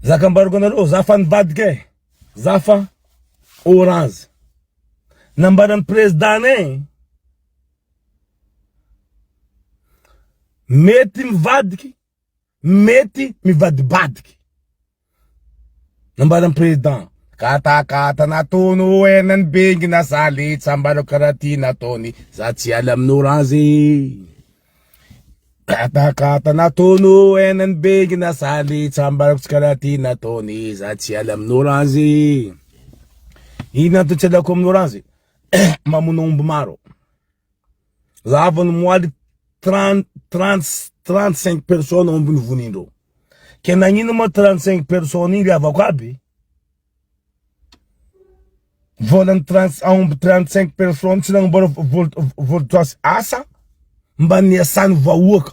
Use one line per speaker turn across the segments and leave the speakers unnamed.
Zakambargonaro zafa nivadike. Zafa orange. Nambaran'ny president mety mivadiky, mety mivadibadiky. Nambaran'ny president katakata nataony enany bengy na saly tsambaro karaty nataony za tsy ala amin'ny orange. Katakata nataony enany bengy na saly tsambaro karaty nataony za tsy ala amin'ny orange. Ina to tsy alako amin'ny orange. Mamono omby maro. Zava no moaly 35 personnes omby ny vonindro. Ke nagnino mo 35 personnes iny avako aby. Volany 35 personnes tsy nagnamboara voltoasy asa mba niasany vahoaka.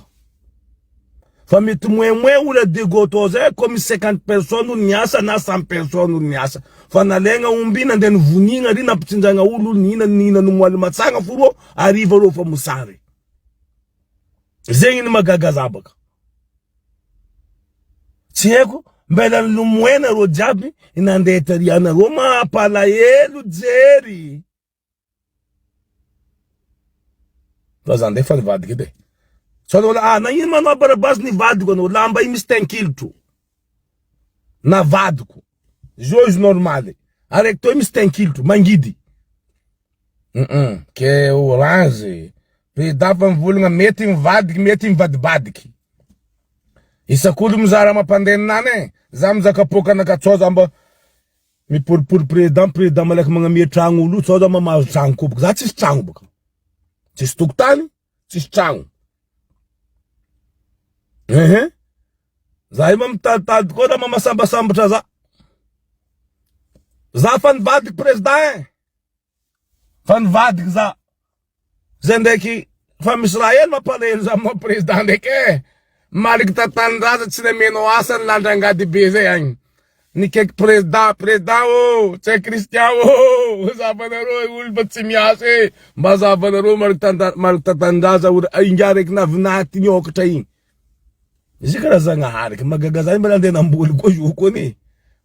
Fa mety moe ola degoto zay comme 50 personnes niasa na 100 personnes niasa. Fa nalenga omby nandeha nivonigna ry nampitsinjagna olo nina no moaly matsagna furo ariva ro fa mosary. Zegny ny magagazabaka. Tsy haiko mbela lumoena ro jiaby nandeha tariana ro mampalahelo jery. Fa zande fa nivadiky de. So wala na ino manao barabasy nivadiko no lamba iny misy 10 kilotro. Na vadiko. Jojo normale. Arek to misy 10 kilotro mangidy. Ke orange. Predafa mvolagna mety mivadiky mety mivadibadiky. Isakulu mzara mapandeny nane. Za mzaka poka nakatsoza amba mipuripuri president malaky magnamia tragno olo tsoza mamazo tragno kopoko. Za tsisy tragno baka. Tsisy tokotany, tsisy tragno. Za ima mitatady koa da mamasambasambatra za. Za fa nivadiky president. Fa nivadiky za. Zay ndraiky fa misy raha hely mampalahelo za mo president ndraiky maliky tatandraza tsy nameno asa ny landrangady be zay agny. Nikaiky president o, tsay Christian o, zavanareo olo mba tsy miasa e. Mba zavanareo maliky tatandraza ora inga raiky navinaty niokatra igny. Izy karaha zagnahariky magagazay mba nandeha namboly koa io koa ni.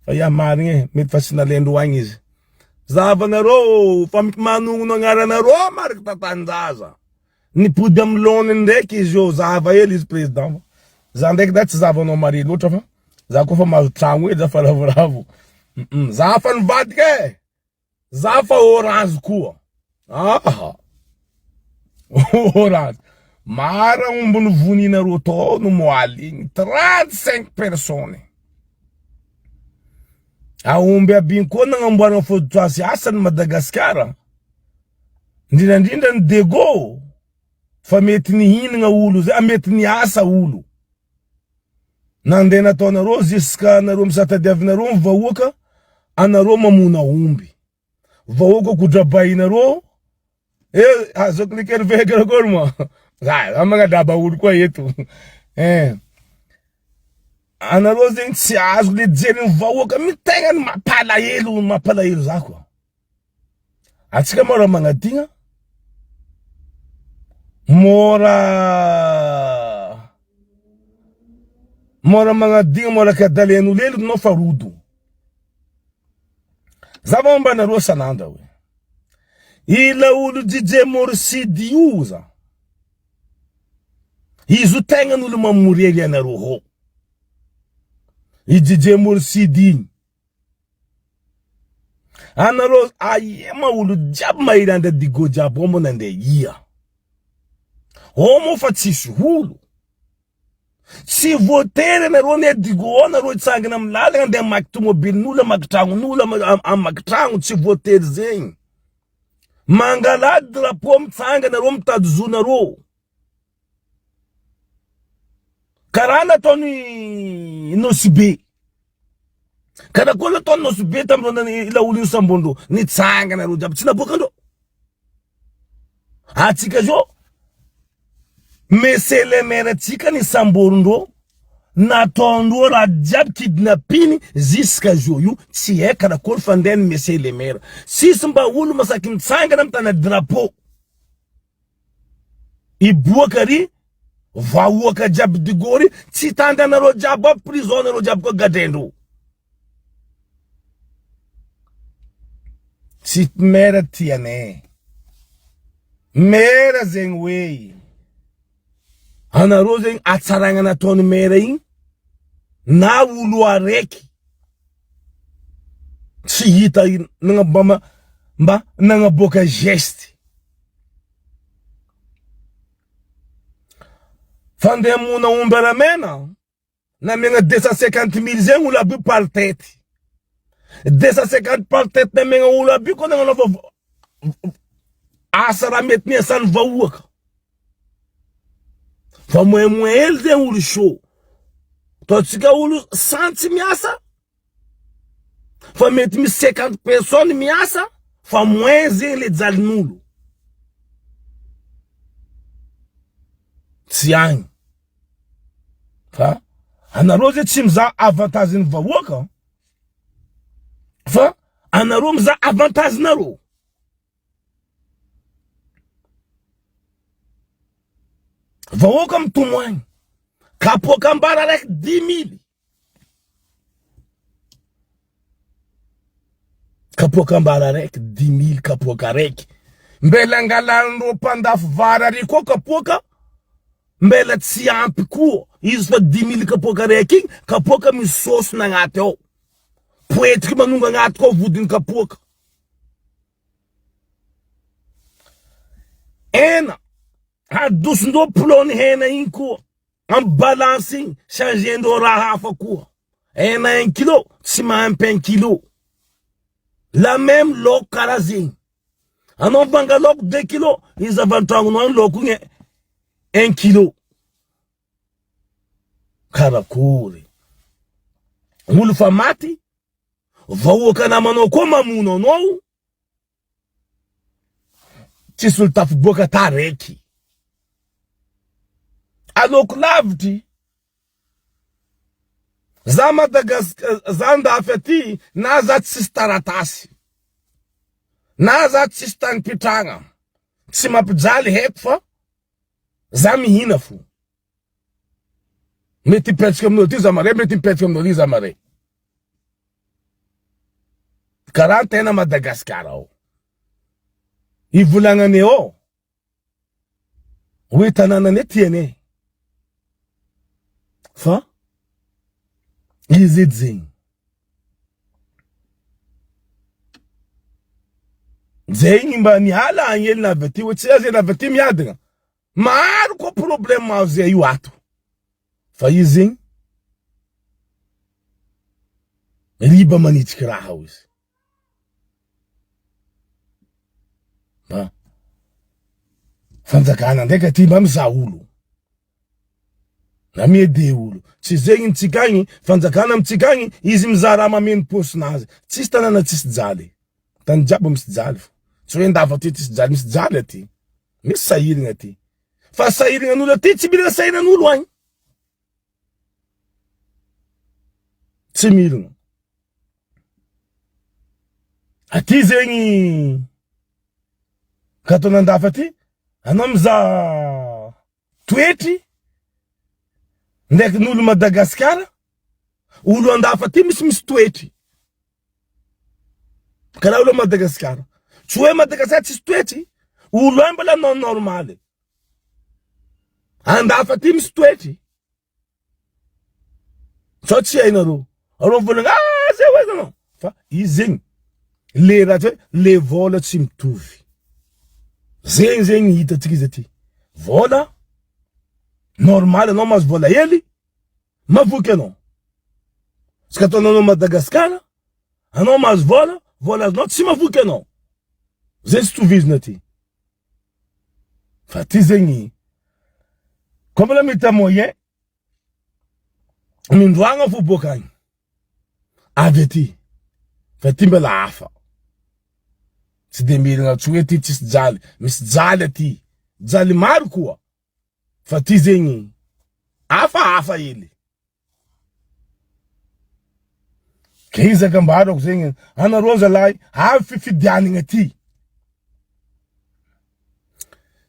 Fa ya marigny mety fa sy nalendro agny izy. Zavanareo fa manogno agnaranareo mariky tatandraza. Nipody amin'ny lony ndraiky izy io zava hely izy president. Za ndraiky da tsy zavanao mari loatra fa za koa fa mazo tragno edy za fa ravoravo. Za fa nivadiky e. Za fa orange koa. Orange. Mara omby nivonina ro to no moaly igny 35 personnes. Aomby abiny koa nagnamboarana fotoasy asa ny Madagasikara. Ndrindrandrindra ny dego. Fa mety nihinagna olo zay, mety niasa olo. Nandeha nataonareo ziska anareo misatadiavinareo vahoaka, anareo mamona omby. Vahoaka kodrabainareo. Azo kliker vekera koa mo. Zay, magnadaba olo koa eto. Anareo zegny tsy azo le jery vahoaka mitegna ny mapalahelo za koa. Atsika mora magnadigna. Mora magnadigna mora kadaleno lelo no fa rodo. Zava mba nareo sanandra we. Ila olo DJ Morsidy io za. Izo tegna n'olo mamorely anareo ho. I DJ Morsidy. Anareo ayema olo jiaby mahiranda digo jiaby homo nande ia. Homo fa tsisy holo. Si votere nareo ne digo nareo tsangana amlalagna ande amaky tomobile n'olo amaky tragno n'olo amaky tragno tsy votere zegny. Mangalady drapeau mitsanga nareo mitady zo nareo. Karaha nataony Nosibe. Karaha nataony Nosibe tamindreo ila olo sambondro nitsanga nareo jiaby tsy nabokandreo. Atsika zao Monsieur le maire tsika ni samborondro nataondro raha jiaby kidnapping jusqu'à jour io tsy haiko karakory fandehany monsieur le maire. Sisy mba olo masaky mitsangana mitana drapeau. Iboaka ry vahoaka jiaby digory tsy tandanareo jiaby prison nareo jiaby koa gadendro. Tsy mera tiane. Mera zegny wey. Anarô zegny atsaragna nataony mera igny na olo araiky tsy hita mba nagnaboaka geste. Fandeha mona omberamena na megna 250,000 zegny olo aby paritety. 250 paritety na megna olo aby ko nagnanova asa raha mety niasan'ny vahoaka. Fa moe hely zegny olo show. Taontsika olo 100 miasa. Fa mety misy 50 personnes miasa. Fa moins zegny le jalin'olo. Tsy agny. Fa anarô zegny tsy mizaha avantagen'ny vahoaka. Fa anarô mizaha avantagenarô. Vahoaka mitomagny. Kapoaka ambara raiky 10,000. Kapoaka ambara raiky 10,000 kapoaka raiky. Mbela angalan'rô mpandafo vary ary koa kapoaka. Mbela tsy ampy koa. Izy fa 10,000 kapoaka raiky igny. Kapoaka misy sauce nagnaty ao. Poetiky manonga agnaty koa vodiny kapoaka. Hena. Adosindrô plony hena igny koa. Am balance igny. Changendrô raha hafa koa. Hena 1 kilo. Tsy mahampy 1 kilo. La même loko karazegny. Anao vanga loko 2 kilo. Izy avy antragnonao loko igny 1 kilo. Karakory. Olo fa maty. Vahoaka namanao koa mamono anao. Tsisy olo tafiboaka taraiky. Aloko lavitry. Za Madagasikara, za ndafy aty, na za tsisy taratasy. Na za tsisy tany pitragna. Tsy mampijaly heko fa za mihina fo. Mety hipetraka aminao ty za mare, mety hipetraka aminao za mare. Karaha tena Madagasikara ao. Ivolagnane ao. Hoe tanànane tiane. Fa izy edy zegny. Zegny mba niala agny hely navy aty. Hoe tsy azy navy aty miadagna. Maro koa problème azo zay io ato. Fa izy zegny riba manitriky raha ao izy. Fanjakana ndraiky aty mba mizaha olo. Na miede olo. Tsy zegny ntsika agny, fanjakana amintsika agny, izy mizaha raha mameno posinazy. Tsisy tanàna tsisy jaly. Tany jiaby misy jaly fo. Tsy hoe ndafa aty tsisy jaly, misy jaly aty. Misy sahiragna aty. Fa sahiran'olo aty tsy mila sahiran'olo agny. Tsy milagna. Aty zegny katonandafa aty, anao mizaha toetry ndraiky n'olo Madagasikara, olo andafa aty misy toetry. Karaha olo Madagasikara. Tsy hoe Madagasikara tsisy toetry, olo agny mbola non normal. Andafa aty misy toetry. Sao tsy hainarô. Arô volagna zay hoe zanao. Fa izy zegny le raha le vola tsy mitovy. Zegny hitatsika izy aty. Vola normal anao mahazo vola hely, mavoky anao. Ska ataonao Madagasikara, anao mahazo vola azonao tsy mavoky anao. Zay tsy tovizina aty. Fa ty zegny comme la mita moyen mindroagna fo boka agny. Avy aty. Fa ty mbela hafa. Tsy de milagna tsy hoe ty tsisy jaly. Misy jaly aty. Jaly maro koa. Fa ty zegny hafa hely. Kizaka ambarako zegny. Anarô zalahy avy fifidianagna aty.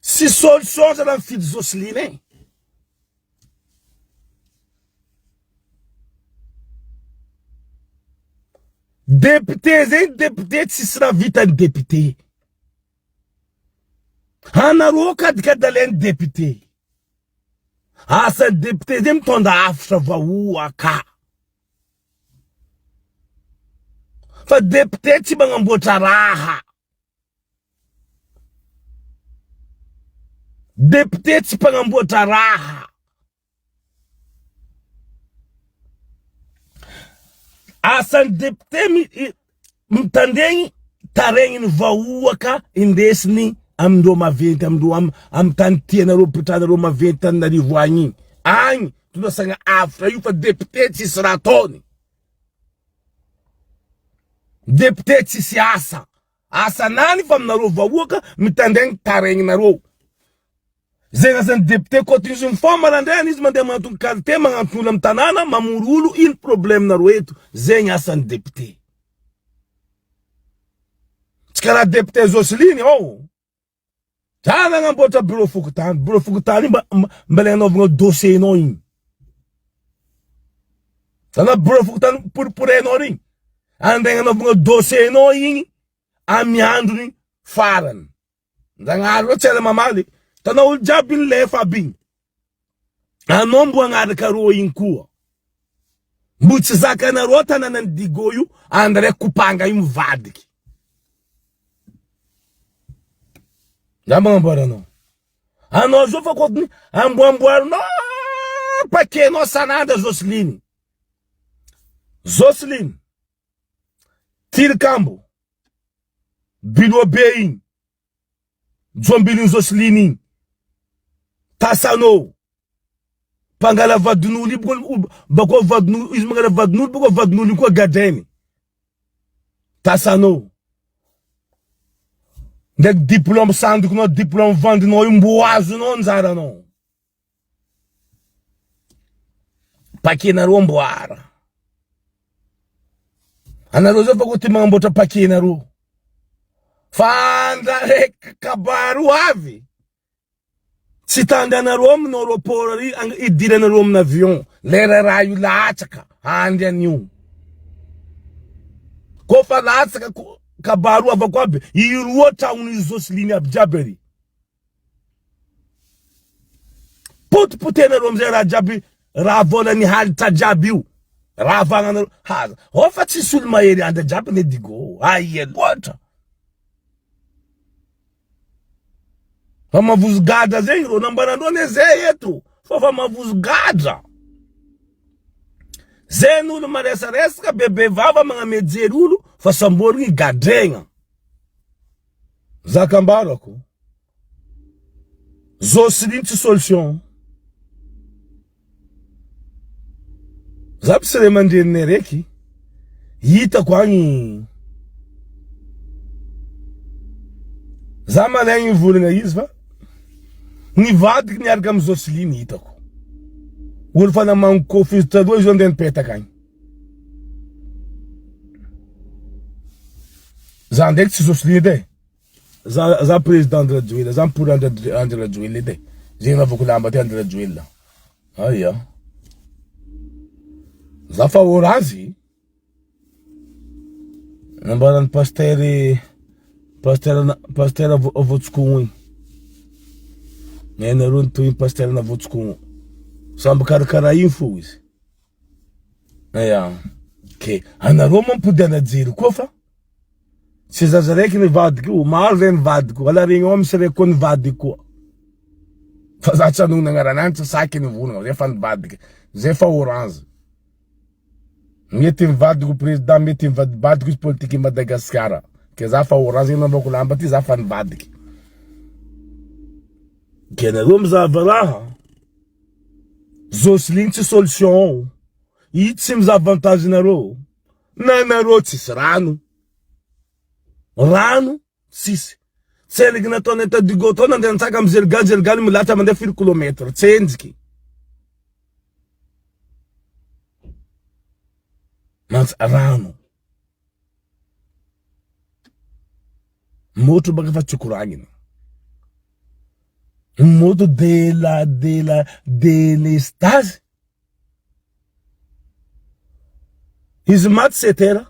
Si solution zalahy mifidy Jocelyne. Député zay député tsisy raha vitany député. Anareo kadikadaleny député. Asa député zay mitondra hafatra vahoaka. Fa député tsy magnamboatra raha. Député tsy magnamboatra raha. Asa député mitandregny taregniny vahoaka indesiny amindreo maventy amindreo am tany tianareo pitranareo maventy Tananarivo agny. Agny tondasagna hafatra io fa député tsisy raha ataony. Député tsisy asa. Asa nani fa aminareo vahoaka mitandregny taregninareo. Zay asan'ny député continuation fo marandraigny izy mandeha magnantony qualité magnantony am tanana mamory olo ino problème nareo eto. Zay asan'ny député. Tsy karaha député Jocelyne Tana ngamboatra bureau fokotany. Bureau fokotany mbele anaovagna dossier nao igny. Tana bureau fokotany pour igny. Andegna anaovagna dossier nao igny ami androny farany. Ndagnaro tsy ala mamaly. Tana olo jiaby lefa aby. Anao mbo agnaraka ro igny koa. Mbo tsy zakanareo tananan'ny Digo io andre kopanga io mivadiky. Namambaranao. Anao zao fa kotiny amboamboarinao pakenao sanandra Jocelyne. Jocelyne. Tilikambo. Bilobe igny. Jombilin Jocelyne igny. Tasano. Pangala vadinuli bako vadinuli izy mangala vadinuli bako vadinuli ko gadeni. Tasano. Ndek diplôme sanduku no diplôme vandinao io mbo azonao anjara anao. Pakenareo mboara. Anareo zao fa koty magnamboatra pakenareo. Fandare kabaro avy. Tsy tandanareo amin'ny aéroport idiranareo amin'ny avion. Lera raha io latsaka andy anio. Kofa latsaka kabaro avako aby iroa tragnony Jocelyne aby jiaby ary. Potipotenareo amizay raha jiaby raha volany halitra jiaby io. Raha vagnanareo haza. Fa tsisy olo mahery anda jiaby ne Digo. Aia loatra. Fa mavozo gadra zegny ro nambaranareo ne zay eto. Fa mavozo gadra. Zay n'olo maresaresaka bebe vava magnamejery olo fa samborigny gadregna. Zakambarako. Jocelyne tsy solution. Zapi sire mandreny reky. Hitako agny. Za malaigny volagna izy fa nivadiky niaraka am Jocelyne hitako. Olo fa namagno confuse taloha izy andeha nipetaka agny. Za ndraiky tsy Jocelyne edy. Za président de Rajoelina, za pour André Rajoelina edy. Zegny navako lamba ty André Rajoelina. Aya. Za fa orazy. Nambaran'ny pasteur Avotsokogno. Nenareo nitoy pasteur na Avotsokogno. Samby karakara iny fo izy. Aya. Okay. Anareo mampody anajery koa fa. Tsy zaza raiky nivadiky io. Maro zay nivadiky. Ala regny ao misy raiky koa nivadiky koa. Fa za tsy anogna agnaranany tsy saky nivonagna. Zay fa nivadiky. Zay fa orange. Mety nivadiky président, mety nivadiky izy politique Madagasikara. Ke za fa orange ino nambako lamba ty za fa nivadiky. Ke nareo mizava raha. Jocelyne tsy solution. I tsy mizava avantage nareo. Na nareo tsisy rano. Rano tsisy. Tseligy nataony eta Digo tao nandeha nitsaka amy Zerigal milatra mandeha 4 kilometre. Tsenjiky. Mans rano. Motro baka fa tsokoragny. Moto délestage. Izy maty 7 heures.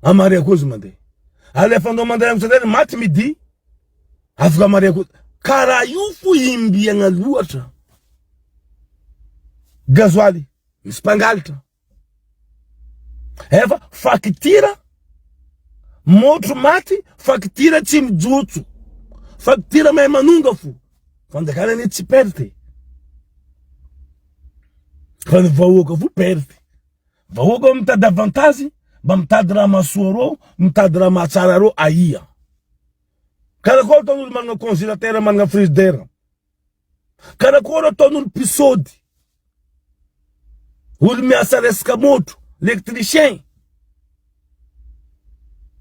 Amare kozy mandeha. Alefandao mandeha am'sandray maty midi. Afaka amare kozy. Kara io fo imbiagna loatra. Gasoaly misy mpangalitra. Efa fakitira motro maty, fakitira tsy mijotso. Fakitira mahay manonga fo. Fandakana tsy perte. Fa ny vahoaka fo perte. Vahoaka mitady avantage, mba mitady raha mahasoa rô, mitady raha mahatsara rô aia. Karakôry ataon'olo manana congélateur, manana frigidaire. Karakôry ataon'olo pisôdy. Olo miasa resaka motro, l'électricien.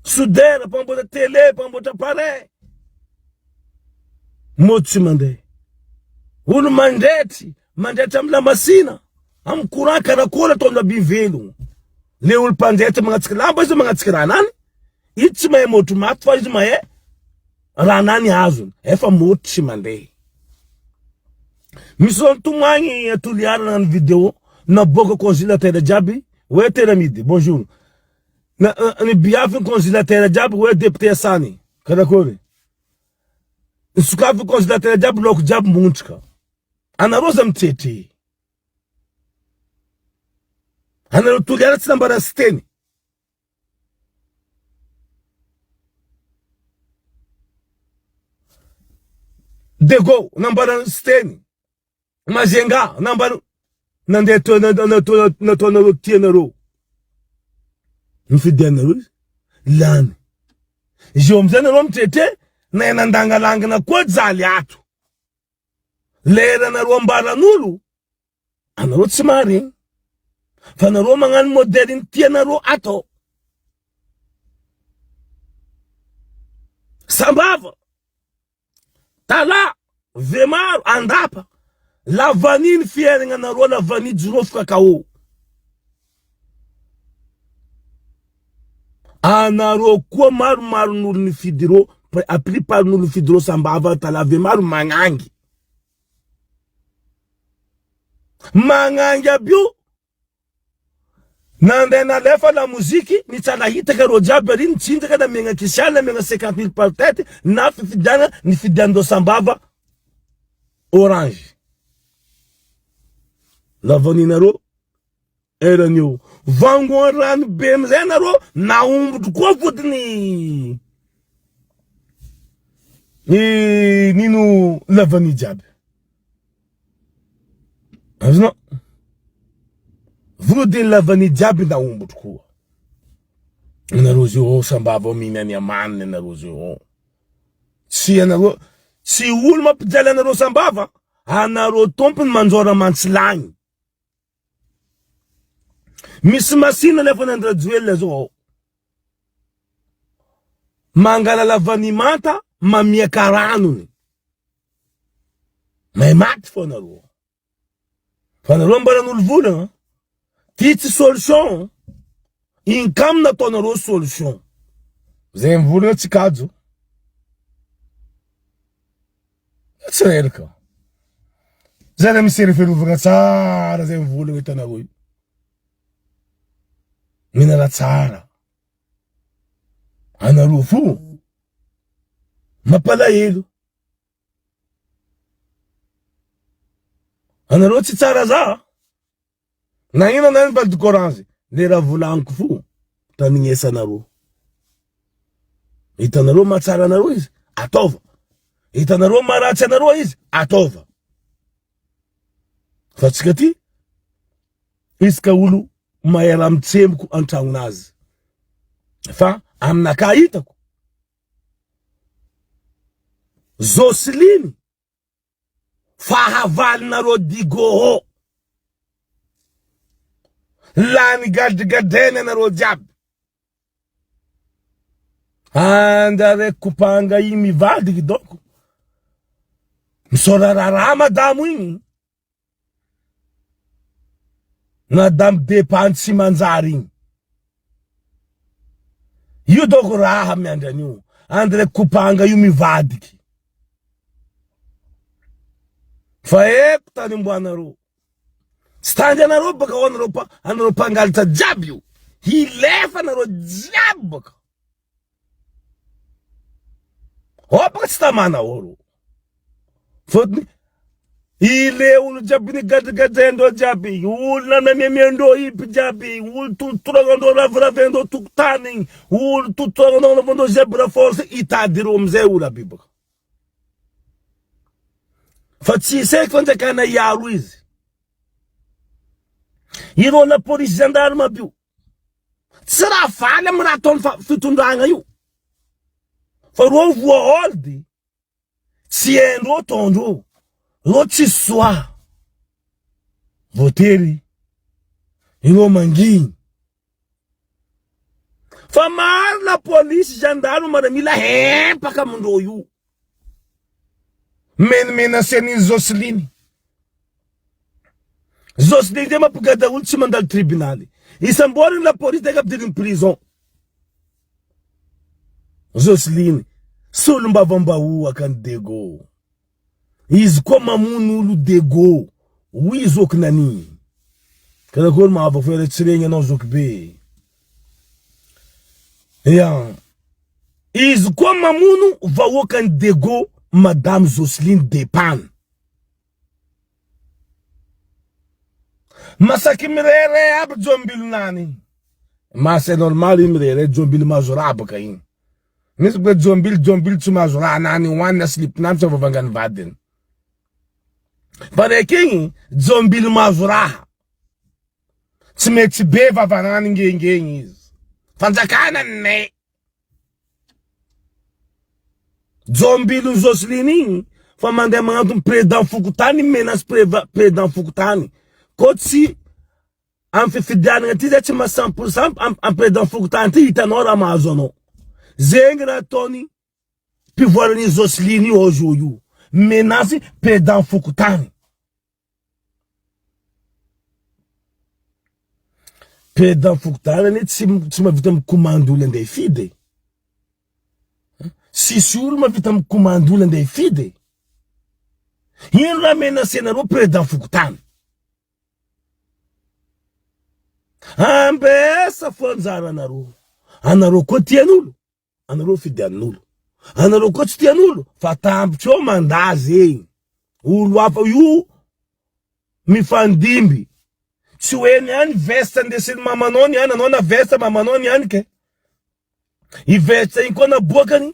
Soudeur, mpamboatra télé, mpamboatra appareil. Motro tsy mandeha. Olo mandretry amy lamasina. Amy courant karakôry ataon'olo bivelogno. Le olo mpanjaitra magnatsika lamba izy magnatsika ranany. Izy tsy mahay motro maty fa izy mahay ranany azony. Efa motro tsy mandeha. Misy tomagny atoliara na vidéo na boka congélateur jiaby. Ouais Téramide, bonjour. Ni biafy congélateur jiaby ouais député Asani. Karakôry. Sokafy congélateur jiaby loko jiaby montrika. Anaroza mitsetry. Anaro toliara tsy nambara steny. Dego nambara steny. Mazenga nambara nandeto na tianaro. Mfidianaro lany. Jom zanaro mitsetry na nandangalangana koa jaly ato. Lera naro ambaran'olo. Anaro tsy marigny. Fa naro magnano modèle tianaro ato. Sambava. Tala. Vemaro. Andapa. Lavaniny fiairagna naro lavany jirofo kakao. Anaro koa maro n'olo ni fidiro. Apri par n'olo fidiro Sambava. Tala Vemaro mangangy. Mangangy abio. Nandena lefa la muziki, ni tsala hitaka ro jiaby ary nitsinjaka na megna kisiana, megna 50 000 par tête, na fifidiana, ni fidiando Sambava orange. Lavaninaro, eranio. Vangon rano be amizay naro, naombotro koa vodiny. Nino lavani jiaby. Azno. Vodiny lavany jiaby naombotro koa. Naro zio Sambava minany amaniny naro zio. Tsy anaro, tsy olo mampijaly anaro Sambava, anaro tompony manjora mantsilagny. Misy masina lefa nandrajuela zao. Mangala lavany manta, mamiaka ranony. May maty fo naro. Fa naro ambaran'olo volagna. Ty solution. Income na tonaro solution. Zay mvolagna tsy kajo. Tsy reraka. Zay na misy referovagna tsara zay mvolagna hitanaro io. Minara tsara. Anaro fo. Mapalahelo. Anaro tsy tsara za. Na ina na mbal dukoranze. Lera volanko fo. Tanignesa naro. Hitanaro matsara naro izy. Atova. Hitanaro maratsy naro izy. Atova. Fa tsika ty. Iska olo maera mitsemoko antragnonazy. Fa aminaka hitako. Zosiliny. Fahavali naro digoho. Lani gadgadena naro jiaby. Andare kupanga imi vadi kidoko. Msorarara madamu ini. Na dam depansi manzari. Yu doko raha miandanyu. Andre kupanga imi vadi. Faek tani mbwana ro. Standi anaro baka wanaro pangalita jabyu. hilefa nareo jiaby baka. Baka tsy tamana oro. Fotony ile olo jiaby ni gadagadaindreo jiaby, olo na memendreo ipy jiaby, olo totoragandreo raviravendreo tokotany igny, olo totoragandreo navandreo zebra force itadireo amizay olo aby baka. Fa tsy seky fanjakana iaro izy. Ireo na polisy gendarme aby io, tsy raha faly amy raha ataony fitondragna io. Fa reo voaoldy, tsy haindreo taondreo. Reo tsy soa. Votery. Ireo manginy. Fa maro la polisy gendarme mara mila hempaka amindreo io. Menimena seni Joseline. Joseline dia mampigada olo tsy mandalo tribunaly. Isam-boriny la police teka ampidiriny prison. Joseline, solombavambahoaka ny Dego. Izy koa mamono olo Dego. Oui zoky nani. Karakory mahava fere tsiregny anao zoky be. Ya. Izy koa mamono vahoaka ny Dego. Madame Joseline Depane. Masaki mirere aby jombilo nani. Masa normal mirere jombilo mazora baka iny. Misy kwa jombilo tsy mazora nani wana slip nani sa vavangany vadiny. Pare kingi jombilo mazora. Tsy mety be vavanany ngengeng izy. Fanjakana ne. Jombilo Joseline fa mandea magnantony président Fokotany menace président Fokotany. Kotsi am fifidianagna ty zay tsy ma 100% am président Fokotany ty hitanao raha mahazo anao. Zegny raha ataony mpivoarany Joseline io ojo io. Menace président Fokotany. Président Fokotany tsy mavita mikomando olo andeha fide. Si olo mavita mikomando olo andeha fide. Ino raha menace nareo président Fokotany. Ambesa fonjara anareo koa tian'olo, anareo fidian'olo. Anareo koa tsy tian'olo, fa tambotro mandazy egny. Olo hafa io mifandimby. Tsy hoe niany veste ndesiny mamanao niany, anao na veste mamanao niany ke. I veste igny koa naboakany.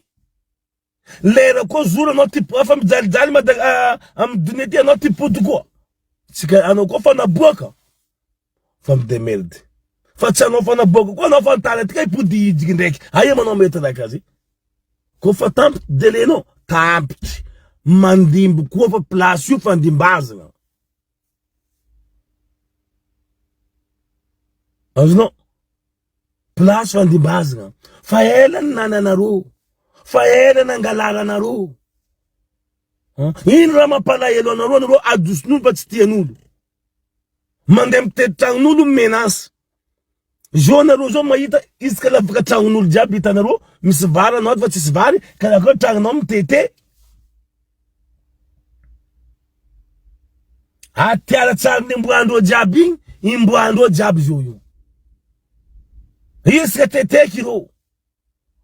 Lera koa zoro anao tipo afa mijalijaly amy dunia ty anao tipody koa. Tsika anao koa fa naboaka. Fa midemerde. Fa tsy anao fa naboaka koa anao fa nitala tika ipody ijiky ndraiky. Aia manao mety raka azy. Koa fa tampity delenao, tampity. Mandimby koa fa place io fandimbazana. Azonao? Place fandimbazana. Fa ela nananareo. Fa ela nangalala nareo. Ino raha mampalahelo anareo adosin'olo fa tsy tian'olo. Mandeha mitety tragnon'olo menace. Jo nareo zao mahita izy ka lavaka tragnon'olo jiaby hitanareo misy vary anao fa tsisy vary karakara tragnonao mitete. Atiala tsara ny imboandreo jiaby igny, imboandreo jiaby zio io. Izy ka teteky ireo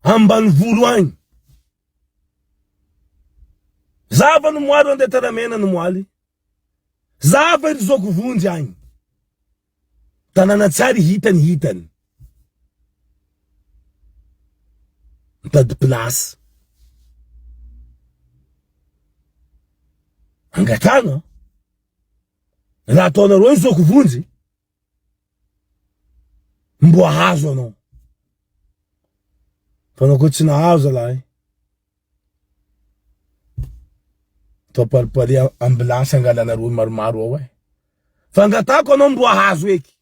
ambany volo agny. Zava no moaly andeha taramena no moaly. Zava ry zoko vonjy agny. Tanana tsary hitany. Mitady place. Angatana. Raha ataonareo zoko vonjy. Mbo hazo anao. Fa anao koa tsy nahazo lahy. Toparipari ambulance angalanareo maromaro ao e. Fangatako anao mbo hazo eky.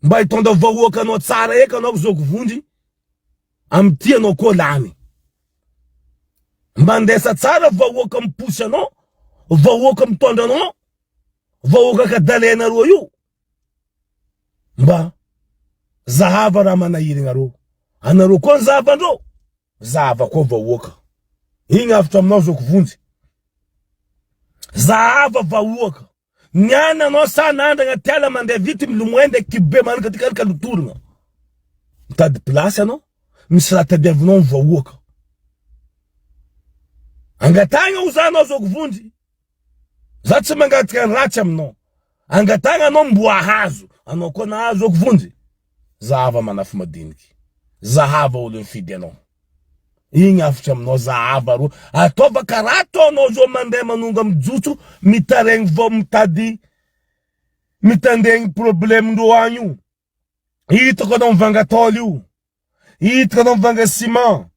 Mba hitonda vahoaka anao tsara eky anao zoko vonjy. Amty anao koa lany. Mba ndesa tsara vahoaka mipusy anao. Vahoaka mitondra anao. Vahoaka kadalenareo io. Mba zahava raha manahiry nareo. Anareo koa zahavandreo. Zahava koa vahoaka. Igny avitra aminao zoko vonjy. Zahava vahoaka. Niana anao sa nandra agnaty ala mandeha vity milomwende kibe manakatikary kaluturina. Mitady place anao, misy raha tadiavinao mivahoaka. Angatagna ozanao zao kivondry. Za tsy mangatika ratsy aminao. Angatagna anao mbo ahazo. Anao koa nahazo kivondry. Zahava manafy madiniky. Zahava olo mifidy anao. Igny afitra aminao zahava ro. Ataova karaha ataonao zao mandeha manonga mijotso, mitaregny vao mitandegny problème ndro agny io. Hitako anao mivanga tôly io. Hitako anao mivanga ciment.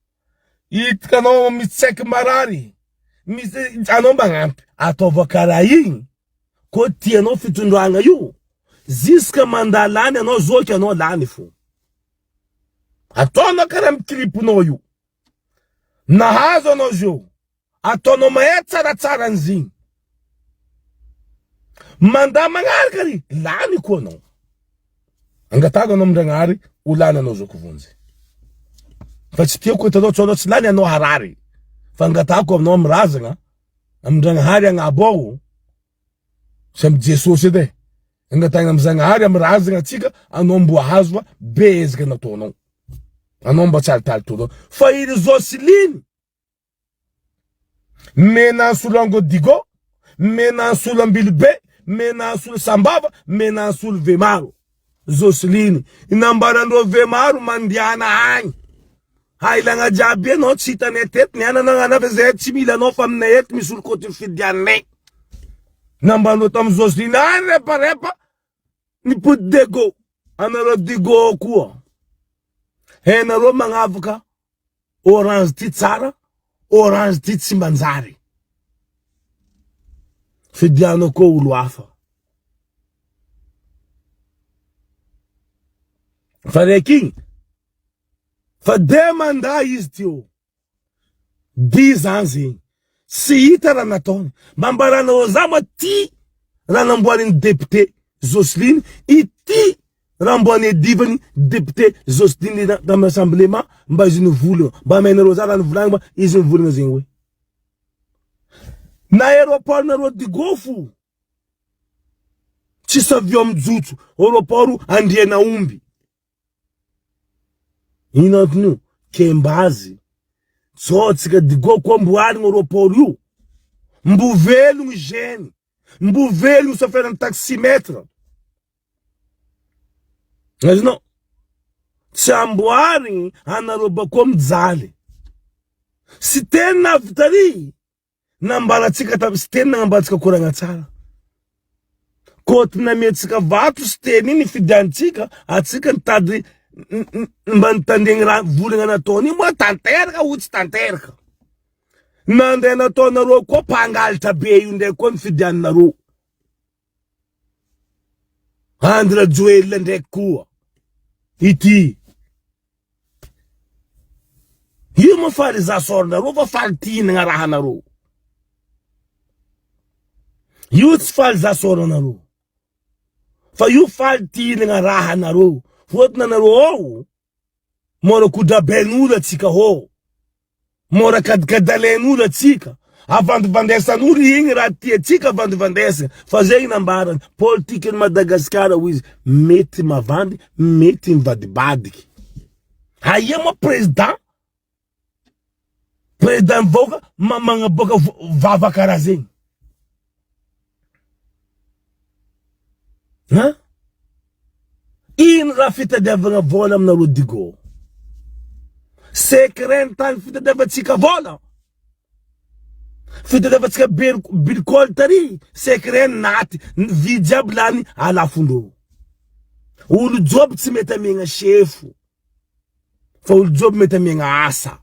Hitako anao mitseky marary. Anao magnampy. Ataova karaha igny. Ko tianao fitondragna io. Ziska mandalany anao zoky anao lany fo. Ataonao karaha mikriponao io. Nahazo anao zio. Ataonao mahay tsaratsara an'zigny. Manda magnaraka ry. Lany koa anao. Angatago anao mindragnary, ho lany anao zao kivonjy. Fa tsy tiako hitanao tsy anao tsy lany anao harary. Fa angatako aminao mirazagna, amindragnahary agnabo ao, samy Jesosy edy. Angatagna am'Zagnahary amirazagna atsika, anao mbo ahazo fa bezaka nataonao. Anao mba tsalitali taonao. Fa iry Joseline, mena Solango Digo, mena Solambilibe, mena Sol Sambava, mena Sol Vemaro. Joseline, inambarandro Vemaro mandiana agny. Hailagna jiaby anao tsy hitanay teto, nianana anava zay tsy mila anao fa aminay eto misy olo koty mifidianay. Nambanao tamin'ny Joseline, repa ni put Digo, anareo Digo koa. Henareo magnavaka orange ty tsara, orange ty tsy manjary. Fidianao koa olo hafa. Fa reky fa demanda izy tio. 10 ans zegny. Sy hita raha nataony. Mambaranao zama ty raha namboariny député Joseline, ity raha mboany divany député Joseline dans l'Assemblée mba izy nivolagna. Mba menareo za raha nivolagna mba izy nivolagna zegny hoe. Na aéroport nareo Digofo. Tsy savio mijotso. Aéroport Andriana Omby. Ino antony Kembazy. So tsika Digo koa mboarigny aéroport io. Mbo velogny geny. Mbo velogny chauffeur taximètre. Azonao. Tsy amboarigny anareo bako mijaly. Sy tena avitary. Nambaratsika tamin'ny sy tena nambaratsika koragna tsara. Koty nametsika vato sy tena iny fidiantsika atsika nitady mba nitandegny raha volagna nataony mba tanteraka ou tsy tanteraka. Nandeha nataonareo koa mpangalitra be io ndraiky koa nifidianinareo. Andra Joel ndraiky koa. Ity. Io mo faly za sorinareo fa faly tinagna raha nareo. Io tsy faly za sorinareo. Fa io faly tinagna raha nareo. Fotona nareo ao. Mora kudraben'olo atsika ao. Mora kadikalen'olo atsika. Avandivandesan'olo igny raha tiatsika avandivandesana. Fa zegny nambarany. Politiky ny Madagasikara ho izy. Mety mavandy, mety mivadibadiky. Aia mo président? Président mivoaka magnaboaka vava karaha zegny. Ha? Ino raha fitadiavagna vola aminareo Digo? Secret tany fitadiavatsika vola. Fitadiavatsika bilkôly tary. Secret naty. Vidy jiaby lany alafondreo. Olo job tsy mety amiagna chefo. Fa olo job mety amiagna asa.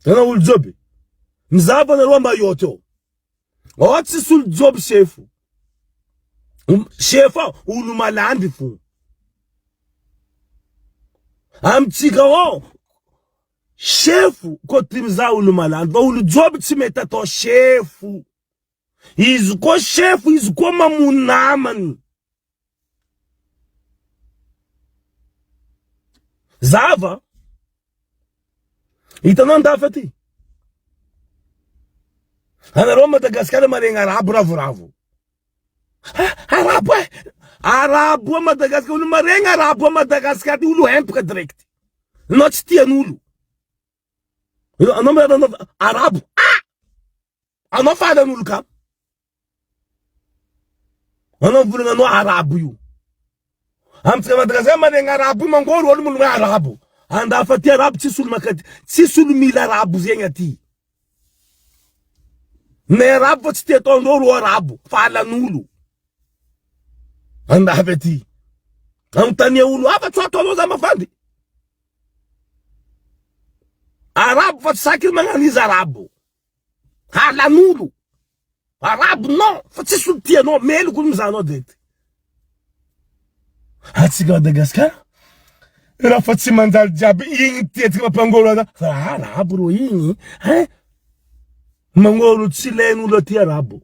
Tana olo job. Mizava nareo mba yote o. O tsy olo job chefo. Chefa olo malandy fo. Amtsika o chefu koty miza olo malandy. Fa olo job tsy mety atao chefu. Izy koa chefu, izy koa mamono namany. Zava. Hitanao ndafa ty. Anareo Madagasikara maregny arabo ravoravo. Arabo Arabo a Madagascar, olo maregna arabo a Madagascar, olo empaka direct. Anao tsy tian'olo. Anao arabo. Anao falan'olo ka. Anao volana anao arabo io. Amtsika Madagascar maregna arabo io mangoro olo molo arabo. Andafa ty arabo tsisy olo makati, tsisy olo mila arabo zegny aty. Ne arabo fa tsy tia ataondreo arabo, falan'olo. Andafa aty. Anontania olo hafa tsy ataonao za mafandy. Arabo fa tsy saky magnano izy arabo. Halan'olo. Arabo non, fa tsisy olo tianao, meloko olo mizanao direct. Atsika Madagascar. Raha fa tsy manjary jiaby igny tiatsika mampangolo ana. Fa arabo ro igny, hein? Mangolo tsy ilain'olo aty arabo.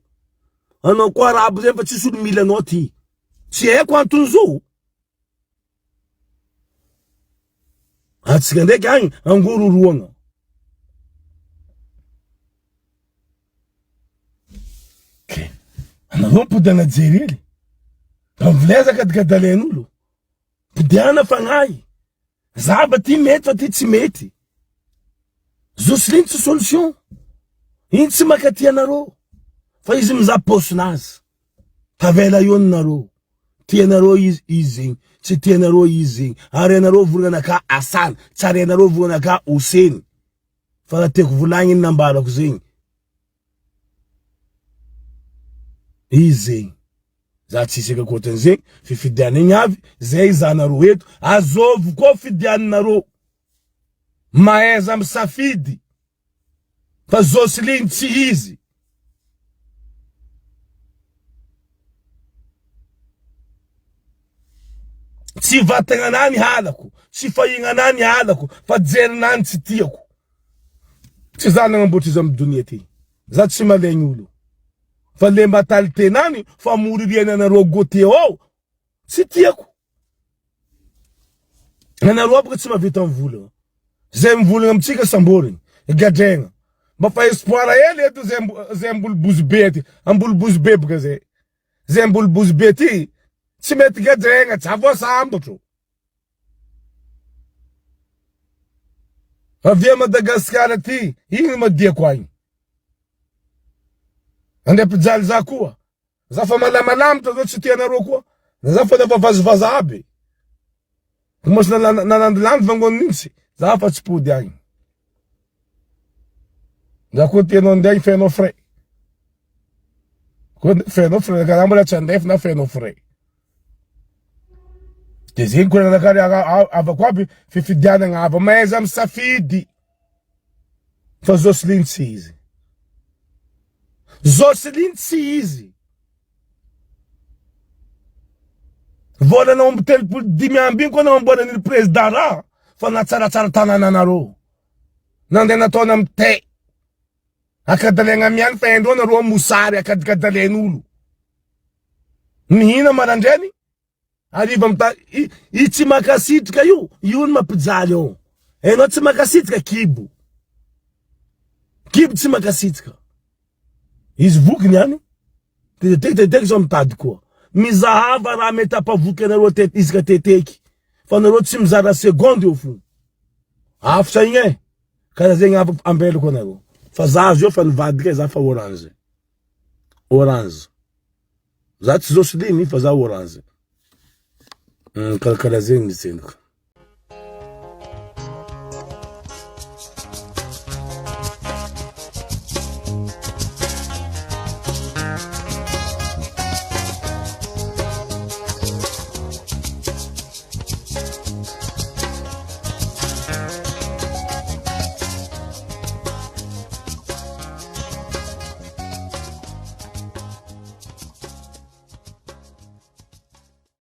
Anao koa arabo zay fa tsisy olo mila anao ty. Tsy haiko anton'izao. Atsika ndraiky agny angororoagna. Okay. Anao podana jerely. Amvileza kadikadalen'olo. Podiana fagnahy. Zaba ty mety fa ty tsy mety. Jocelyn tsy solution. Iny tsy makatia anareo. Fa izy miza posinazy. Tavela yon nareo. Tianareo izy. Tsy tianareo izy. Ary anareo volana ka Asana. Tsara anareo volana ka Hussein. Fa na teko volagny nambarako zegny. Izy. Za tsisy kakoatany zegny. Fifidiana igny avy. Zay zanareo eto. Azovy koa fidianareo. Maeza misafidy. Fa Jocelyn tsy izy. Tsy vatagnanany halako. Tsy fahinganany halako. Fa jerinany tsy tiako. Tsy zanagna mbo izy amin'ny dunia ty. Za tsy malegny olo. Fa le mentalité nany fa moririana anareo gote ao. Tsy tiako. Anareo baka tsy mavita mivolagna. Zay mivolagna amitsika samborigny. Gadregna. Mafa espoir hely eto zay mbolo bozy be ty. Ambolo bozy be baka zay. Zay mbolo bozy be ty. Tsy mety gadregna. Tsy avoasambotro. Avia Madagascar ty. Igny madiako agny. Ande pijaly za koa. Za fa malamalamatra zao tsy tianareo koa. Za fa nafa vazivaza aby. Mos nanandilandy vangony nintsy. Za fa tsy pody agny. Za koa tianao nday fenao frais. Koa fenao frais ka mbola tsy andef na fenao frais. De zegny koa nakary avako aby fifidianagna ava maeza misafidy. Fa Jocelyn tsy izy. Jocelyn tsy izy. Volana omby telopolo dimy amby koa na mbola ny president raha. Fa natsaratsara tanana anareo. Nande nataona amy te. Akadalegna miany fa endro nareo mosary akadikalen'olo. Mihina marandrany. Arriva amta i tsy makasitrika io. Io ny mampijaly ao. Enao tsy makasitrika kibo. Kibo tsy makasitrika. Izy voky niany. Tetek zao mitady koa. Mizahava raha mety apavoky anareo izy ka teteky. Fa nareo tsy mizara segondy eo fo. Afsa igny e. Kara zegny ambelako anareo. Fa za zio fa nivadika za fa orange. Orange. Za tsy Jocelyn fa za orange. Kara zegny ny tsendiko.